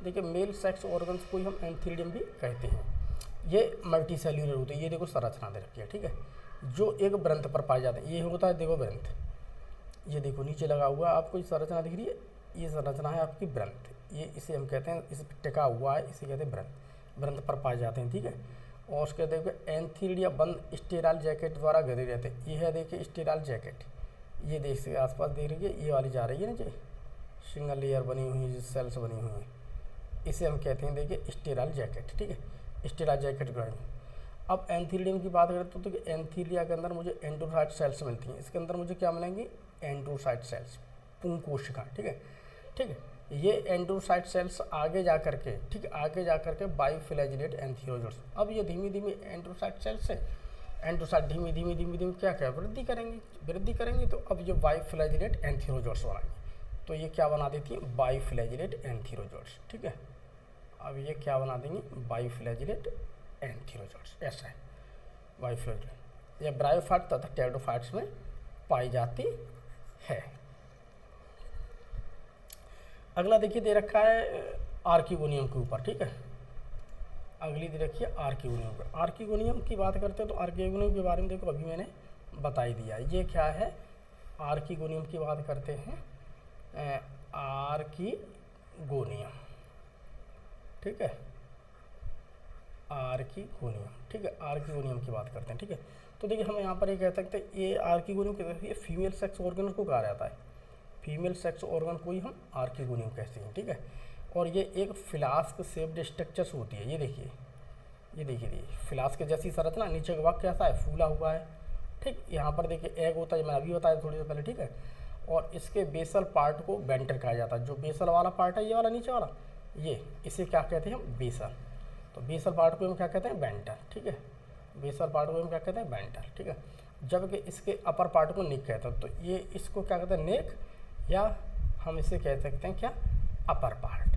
देखिए मेल सेक्स ऑर्गन्स को ही हम एंथीरिडियम भी कहते हैं। ये मल्टी सेल्यूलर होते हैं। ये देखो संरचना दे रखी है। ठीक है, जो एक ग्रंथ पर पाए जाते हैं। ये होता है देखो ग्रंथ, ये देखो नीचे लगा हुआ आपको संरचना दिख रही है, ये संरचना है आपकी ग्रंथ। ये इसे हम कहते हैं, इस पर टिका हुआ है, इसे कहते हैं ग्रंथ, ग्रंथ पर पाए जाते हैं। ठीक है, और उसके देखो एंथीरिडिया बंद स्टेराइल जैकेट द्वारा गधे रहते हैं। ये है देखिए स्टेराइल जैकेट, ये देख से आसपास देख रही है, ये वाली जा रही है ना, जो सिंगल लेयर बनी हुई है, सेल्स बनी हुई है, इसे हम कहते हैं देखिए स्टेराइल जैकेट। ठीक है, स्टेराइल जैकेट ग्राइंड। अब एंथीरिडियम की बात करें तो देखिए एंथीरिया के अंदर मुझे एंडोसाइट सेल्स मिलती हैं। इसके अंदर मुझे क्या मिलेंगी, एंडोसाइट सेल्स, पुंग कोशिका। ठीक है, ठीक है, ये एंडोसाइट सेल्स आगे जा करके, ठीक है, आगे जा करके बायोफ्लैजिलेट एंथीरोजोट्स। अब ये धीमी धीमी एंडोसाइट सेल्स से एंडोसाइट धीमी धीमी क्या वृद्धि करेंगी। तो अब ये बायोफ्लैजिलेट एंथीरोजोट्स बनाएंगे। तो ये क्या बना देती है, बायोफ्लैजिलेट एंथीरोजोट्स। ठीक है, अब ये क्या बना देंगे, बायोफ्लैजिलेट एंथीरोजोट्स। ऐसा है बायोफ्लैजिलेट। ये ब्रायोफाइट तथा टेरिडोफाइट्स में पाई जाती है। अगला देखिए दे रखा है आर्किगोनियम के ऊपर। ठीक है, अगली दे रखी है आर्किगोनियम पर। आर्किगोनियम की बात करते हैं तो आर्किगोनियम के बारे में देखो अभी मैंने बता ही दिया। ये क्या है, आर्किगोनियम की बात करते हैं, आर्किगोनियम। ठीक है, आर्किगोनियम। ठीक है, आर्किगोनियम की बात करते हैं। ठीक है, तो देखिए हम यहाँ पर ये कह सकते हैं, ये आर्किगोनियम के फीमेल सेक्स ऑर्गन को कहा जाता है। फीमेल सेक्स ऑर्गन को ही हम आर्किगोनियम कहते हैं। ठीक है, और ये एक फ्लास्क शेप्ड स्ट्रक्चर्स होती है। ये देखिए फ्लास्क जैसी संरचना, नीचे का भाग कैसा है, फूला हुआ है। ठीक, यहाँ पर देखिए एग होता है, मैंने अभी बताया थोड़ी देर पहले। ठीक है, और इसके बेसल पार्ट को वेंटर कहा जाता है। जो बेसल वाला पार्ट है, ये वाला नीचे वाला, ये इसे क्या कहते हैं हम, बेसल। तो बेसल पार्ट को हम क्या कहते हैं, वेंटर। ठीक है, बेसल पार्ट को हम क्या कहते हैं, वेंटर। ठीक है, जबकि इसके अपर पार्ट को नेक कहते हैं। तो ये इसको क्या कहते हैं, नेक, या हम इसे कह सकते हैं क्या, अपर पार्ट।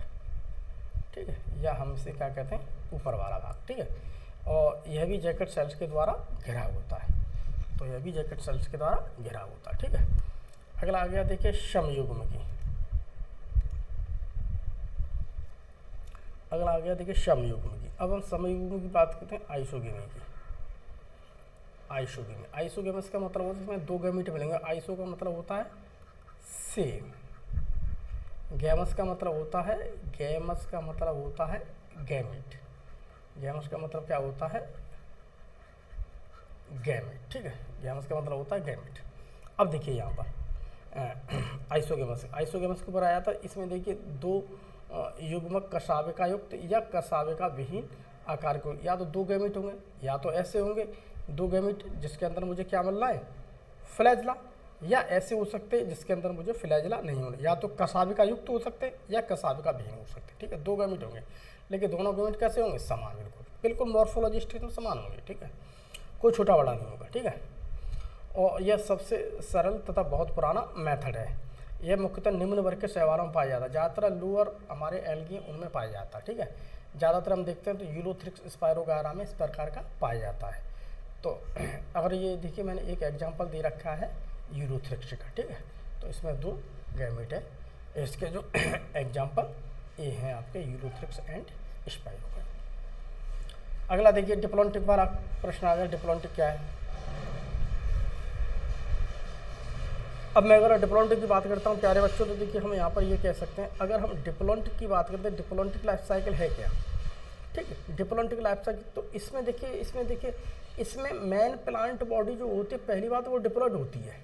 ठीक है, या हम इसे क्या कहते हैं, ऊपर वाला भाग। ठीक है, और यह भी जैकेट सेल्स के द्वारा घिरा होता है। तो यह भी जैकेट सेल्स के द्वारा घिरा होता है। ठीक है, अगला आ गया देखिए समयुग्म की। अगला आ गया देखिए समयुग्म की। अब हम समयुग्म की बात करते हैं आइसोगेमी की। आइसोगेमस का मतलब होता है इसमें दो गैमेट मिलेंगे। आइसो का मतलब होता है सेम, गैमस का मतलब होता है गैमेट। गैमस का मतलब क्या होता है, गैमेट। ठीक है, गैमस का मतलब होता है गैमेट। अब देखिए यहाँ पर आइसोगेमस के ऊपर आया था। इसमें देखिए दो युग्मक कशाविका युक्त या कशाविका विहीन आकार को, या तो दो गैमेट होंगे, या तो ऐसे होंगे दो गैमेट जिसके अंदर मुझे क्या मिल रहा है, फ्लैजला, या ऐसे हो सकते हैं जिसके अंदर मुझे फ्लैजला नहीं होने, या तो कशाविका युक्त हो सकते हैं या कशाविका विहीन हो सकते हैं। ठीक है, दो गैमेट होंगे, लेकिन दोनों गैमेट कैसे होंगे, समान, बिल्कुल मॉर्फोलॉजी में समान होंगे। ठीक है, कोई छोटा बड़ा नहीं होगा। ठीक है, और यह सबसे सरल तथा बहुत पुराना मेथड है। यह मुख्यतः निम्न वर्ग के शैवालों में पाया जाता है। ज़्यादातर लूअर हमारे एल्गी उनमें पाया जाता है। ठीक है, ज़्यादातर हम देखते हैं तो यूलोथ्रिक्स स्पायरोगारा में इस प्रकार का पाया जाता है। तो अगर ये देखिए मैंने एक एग्जांपल दे रखा है यूलोथ्रिक्स का। ठीक है, तो इसमें 2 गैमेट है। इसके जो एग्जाम्पल ये हैं आपके यूरोथ्रिक्स एंड स्पाइरोगोन। अगला देखिए डिप्लॉन्टिक पर प्रश्न आ गया, डिप्लॉन्टिक क्या है। अब मैं अगर डिप्लॉन्टिक की बात करता हूँ प्यारे बच्चों, तो देखिए हम यहाँ पर ये कह सकते हैं, अगर हम डिप्लॉन्टिक की बात करते हैं, डिप्लॉन्टिक लाइफ साइकिल है क्या, ठीक है। डिप्लॉन्टिक लाइफ साइकिल, तो इसमें देखिए इसमें मेन प्लांट बॉडी जो होती है, पहली बात वो डिप्लॉयड होती है।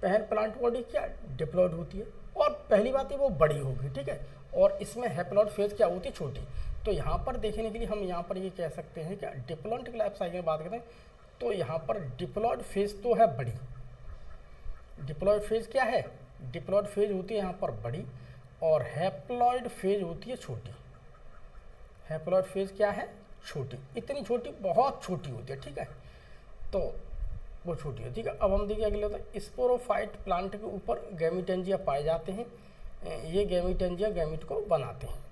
पहले प्लांट बॉडी क्या डिप्लॉयड होती है, और पहली बात है वो बड़ी होगी, ठीक है। और इसमें हैप्लॉयड फेज क्या होती है, छोटी। तो यहाँ पर देखने के लिए हम यहाँ पर ये कह सकते हैं कि डिप्लॉन्टिक लाइफ साइकिल की बात करते हैं, तो यहाँ पर डिप्लॉयड फेज तो है बड़ी। डिप्लॉयड फेज क्या है, डिप्लॉयड फेज होती है यहाँ पर बड़ी, और हैप्लॉयड फेज होती है छोटी। हैप्लॉयड फेज क्या है, छोटी। इतनी छोटी, बहुत छोटी होती है, ठीक है। तो वो छोटी है, ठीक है। अब हम देखिए अगले होता है, स्पोरोफाइट प्लांट के ऊपर गैमीटेंजिया पाए जाते हैं। ये गैमीटेंजिया गैमीट को बनाते हैं।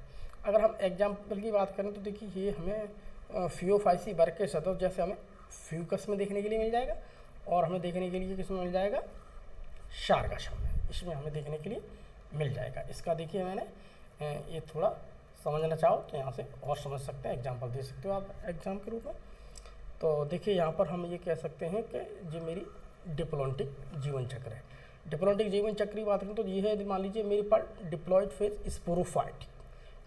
अगर हम एग्जाम्पल की बात करें तो देखिए ये हमें फियोफाइसी वर्ग के सदस्य जैसे हमें फ्यूकस में देखने के लिए मिल जाएगा, और हमें देखने के लिए किसमें मिल जाएगा, शार्गाशम में, इसमें हमें देखने के लिए मिल जाएगा। इसका देखिए मैंने ये थोड़ा समझना चाहो तो यहाँ से और समझ सकते हैं, एग्जाम्पल दे सकते हो आप एग्जाम के रूप में। तो देखिए यहाँ पर हम ये कह सकते हैं कि जो मेरी डिप्लॉन्टिक जीवन चक्र है। डिप्लॉन्टिक जीवन चक्र की बात करें तो ये है, मान लीजिए मेरे पास डिप्लॉयड फेज स्पोरोफाइट,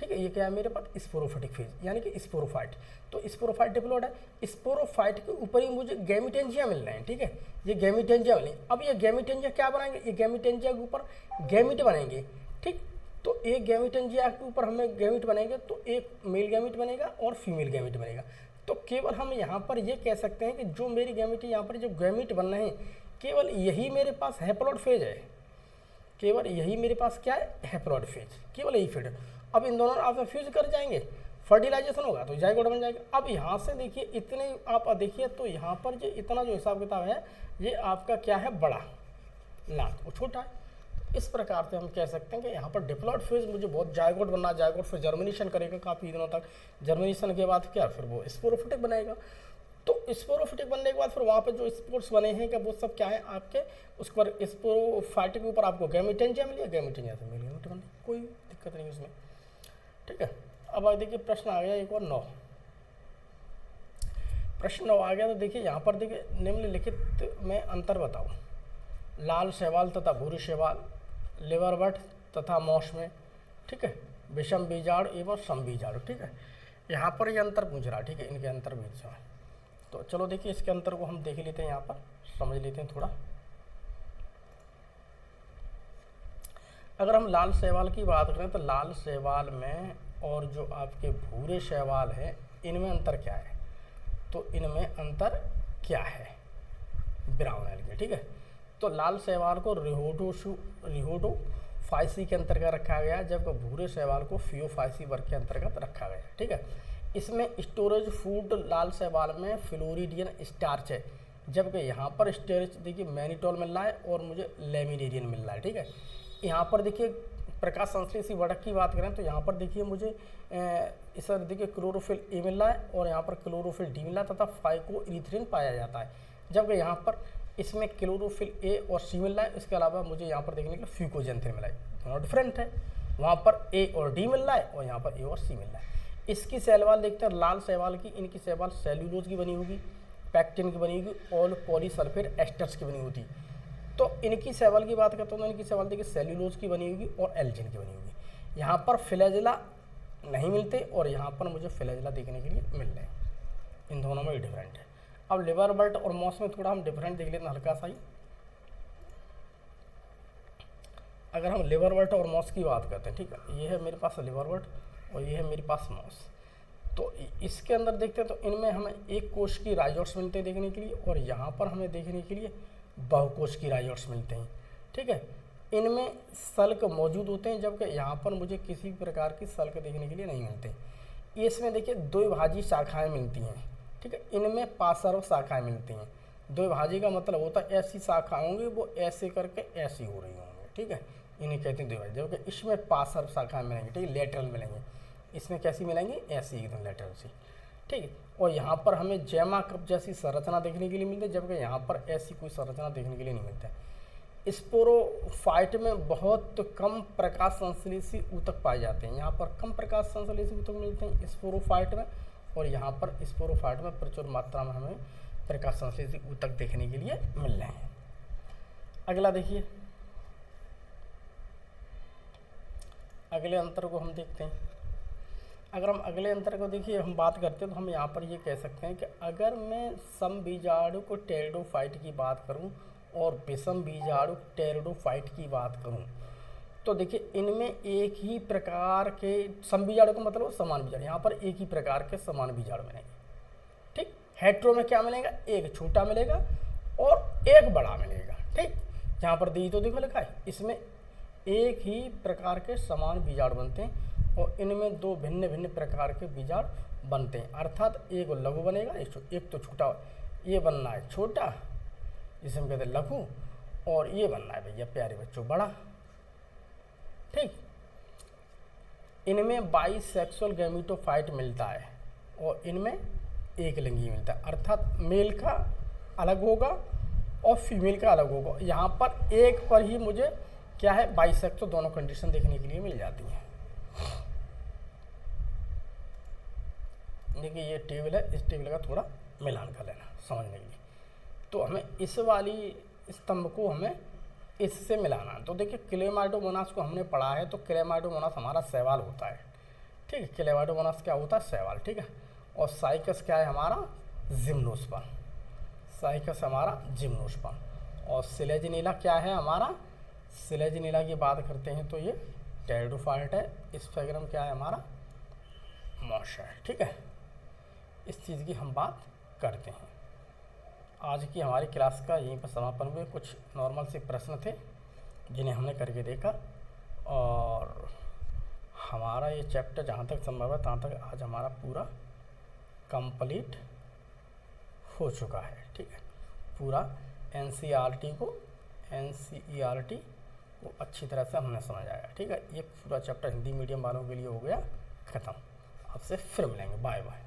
ठीक है। ये क्या है मेरे पास, स्पोरोफाइटिक फेज, यानी कि स्पोरोफाइट। तो स्पोरोफाइट डिप्लॉयड है, स्पोरोफाइट के ऊपर ही मुझे गैमीटेंजिया मिल रहे हैं, ठीक है। ये गैमीटेंजिया मिले, अब ये गैमीटेंजिया क्या बनाएंगे, ये गैमीटेंजिया के ऊपर गैमीट बनेंगे, ठीक। तो एक गैमीटेंजिया के ऊपर हमें गैमीट बनेंगे, तो एक मेल गैमीट बनेगा और फीमेल गैमीट बनेगा। तो केवल हम यहाँ पर ये कह सकते हैं कि जो मेरी गैमीट है, यहाँ पर जो गैमीट बन रहे हैं, केवल यही मेरे पास हैप्लॉयड फेज है। केवल यही मेरे पास क्या है, हैप्लॉयड फेज, केवल यही फेज है। अब इन दोनों आप फ्यूज कर जाएंगे, फर्टिलाइजेशन होगा तो जाइगोट बन जाएगा। अब यहाँ से देखिए इतने आप देखिए, तो यहाँ पर जो इतना जो हिसाब किताब है, ये आपका क्या है, बड़ा, लार्ज, वो छोटा है। इस प्रकार से हम कह सकते हैं कि यहाँ पर डिप्लॉयड फेज मुझे बहुत जाइगोट बनना, जाइगोट फिर जर्मिनेशन करेगा काफ़ी दिनों तक। जर्मिनेशन के बाद क्या, फिर वो स्पोरोफिटिक बनाएगा। तो स्पोरोफिटिक बनने के बाद फिर वहाँ पे जो स्पोर्स बने हैं क्या, वो सब क्या है आपके, उस पर स्पोरोफाइटिक के ऊपर आपको गैमीटेंजिया मिली है, गैमीटेंजिया से मेल गैमीट बन, कोई दिक्कत नहीं उसमें, ठीक है। अब देखिए प्रश्न आ गया एक और 9, प्रश्न 9 आ गया। तो देखिए यहाँ पर देखिए निम्नलिखित में अंतर बताओ, लाल शैवाल तथा भूरी शैवाल, लिवरवर्ट तथा मॉस में, ठीक है, विषम बीजाणु एवं सम बीजाणु, ठीक है। यहाँ पर ये अंतर पूछ रहा है, ठीक है, इनके अंतर बीच में। तो चलो देखिए इसके अंतर को हम देख लेते हैं, यहाँ पर समझ लेते हैं थोड़ा। अगर हम लाल शैवाल की बात करें तो लाल शैवाल में और जो आपके भूरे शैवाल हैं, इनमें अंतर क्या है, तो इनमें अंतर क्या है, ब्राउन एल्गे, ठीक है। तो लाल शैवाल को रिहोडोफाइसी के अंतर्गत रखा गया, जबकि भूरे शैवाल को फियोफाइसी वर्ग के अंतर्गत रखा गया, ठीक है। इसमें स्टोरेज फूड लाल शैवाल में फ्लोरिडियन स्टार्च है, जबकि यहाँ पर स्टोरेज देखिए मैनिटोल मिल रहा है और मुझे लेमिनेरियन मिल रहा है, ठीक है। यहाँ पर देखिए प्रकाश संश्लेषी वर्णक की बात करें तो यहाँ पर देखिए मुझे इस देखिए क्लोरोफिल ए मिल रहा है और यहाँ पर क्लोरोफिल डी मिल रहा है तथा फाइकोइरिथ्रिन पाया जाता है, जबकि यहाँ पर इसमें क्लोरोफिल ए और सी मिल रहा है। इसके अलावा मुझे यहाँ पर देखने के लिए फ्यूकोजेंथिन मिला है, दोनों डिफरेंट है। वहाँ पर ए और डी मिल रहा है और यहाँ पर ए और सी मिल रहा है। इसकी शैवाल देखते हैं, लाल शैवाल की, इनकी शैवाल सेल्यूलोज की बनी होगी, पैक्टिन की बनी होगी और पॉलीसल्फेट एस्टर्स की बनी होती। तो इनकी शैवाल की बात करता हूँ तो इनकी शैवाल देखिए सेल्यूलोज की बनी होगी और एल्जिन की बनी होगी। यहाँ पर फ्लैजेला नहीं मिलते और यहाँ पर मुझे फ्लैजेला देखने के लिए मिल रहे हैं, इन दोनों में डिफरेंट है। अब लिवरवर्ट और मॉस में थोड़ा हम डिफरेंट देख लेते हैं हल्का सा ही। अगर हम लिवरवर्ट और मॉस की बात करते हैं, ठीक है, ये है मेरे पास लिवरवर्ट और ये है मेरे पास मॉस। तो इसके अंदर देखते हैं तो इनमें हमें एक कोश की राइजोट्स मिलते हैं देखने के लिए और यहाँ पर हमें देखने के लिए बहुकोश की राइजोट्स मिलते हैं, ठीक है। इनमें सल्क मौजूद होते हैं, जबकि यहाँ पर मुझे किसी प्रकार की सल्क देखने के लिए नहीं मिलते। इसमें देखिए द्विभाजी शाखाएं मिलती हैं, ठीक है। इनमें पार्श्व शाखाएं मिलती हैं। द्विभाजी का मतलब होता है ऐसी शाखा होंगी वो ऐसे करके ऐसी हो रही होंगी, ठीक है, इन्हें कहते हैं द्विभाजी। जबकि इसमें पार्श्व शाखाएं मिलेंगी, ठीक है, लेटरल मिलेंगे। इसमें कैसी मिलेंगी, ऐसी एकदम लेटरल सी, ठीक है। और यहाँ पर हमें जैमा कप जैसी संरचना देखने के लिए मिलती है, जबकि यहाँ पर ऐसी कोई संरचना देखने के लिए नहीं मिलता है। स्पोरोफाइट में बहुत कम प्रकाश संश्लेषी ऊतक पाए जाते हैं। यहाँ पर कम प्रकाश संश्लेषी ऊतक मिलते हैं स्पोरोफाइट में, और यहाँ पर स्पोरोफाइट में प्रचुर मात्रा में हमें प्रकाश संश्लेषी ऊतक देखने के लिए मिल रहे हैं। अगला देखिए, अगले अंतर को हम देखते हैं। अगर हम अगले अंतर को देखिए हम बात करते हैं तो हम यहाँ पर ये कह सकते हैं कि अगर मैं समबीजाणु को टेरिडोफाइट की बात करूँ और विषम बीजाणु टेरिडोफाइट की बात करूँ, तो देखिए इनमें एक ही प्रकार के समबीजाणु का मतलब समान बीजाणु, यहाँ पर एक ही प्रकार के समान बीजाणु मिलेंगे। ठीक, हेट्रो में क्या मिलेगा, एक छोटा मिलेगा और एक बड़ा मिलेगा। ठीक, यहाँ पर दी तो देखो लिखा है, इसमें एक ही प्रकार के समान बीजाणु बनते हैं और इनमें दो भिन्न भिन्न प्रकार के बीजाणु बनते हैं। अर्थात एक लघु बनेगा, एक तो छोटा, ये बनना है छोटा जिसे हम कहते हैं लघु, और ये बनना है भैया प्यारे बच्चों बड़ा। ठीक, इनमें बाइसेक्सुअल गैमेटोफाइट मिलता है और इनमें एक लिंगी मिलता है, अर्थात मेल का अलग होगा और फीमेल का अलग होगा। यहाँ पर एक पर ही मुझे क्या है, बाइसेक्सुअल दोनों कंडीशन देखने के लिए मिल जाती हैं। देखिए ये टेबल है, इस टेबल का थोड़ा मिलान कर लेना समझने के लिए। तो हमें इस वाली स्तंभ को हमें इससे मिलाना है। तो देखिए क्लेमाइडोमोनास को हमने पढ़ा है, तो क्लेमाइडोमोनास हमारा शैवाल होता है। ठीक है, क्लेमाइडोमोनास क्या होता है, शैवाल। ठीक है, और साइकस क्या है हमारा, जिम्नोस्पर्म। साइकस हमारा जिम्नोस्पर्म। और सिलेजिनीला क्या है हमारा, सिलेजिनीला की बात करते हैं तो ये टेरिडोफाइट है। स्फेग्रम क्या है हमारा, मॉश है। ठीक है, इस चीज़ की हम बात करते हैं। आज की हमारी क्लास का यहीं पर समापन हुए। कुछ नॉर्मल से प्रश्न थे जिन्हें हमने करके देखा, और हमारा ये चैप्टर जहाँ तक संभव है तहाँ तक आज हमारा पूरा कंप्लीट हो चुका है। ठीक है, पूरा एनसीईआरटी को अच्छी तरह से हमने समझाया। ठीक है, ये पूरा चैप्टर हिंदी मीडियम वालों के लिए हो गया ख़त्म। आपसे फिर मिलेंगे, बाय बाय।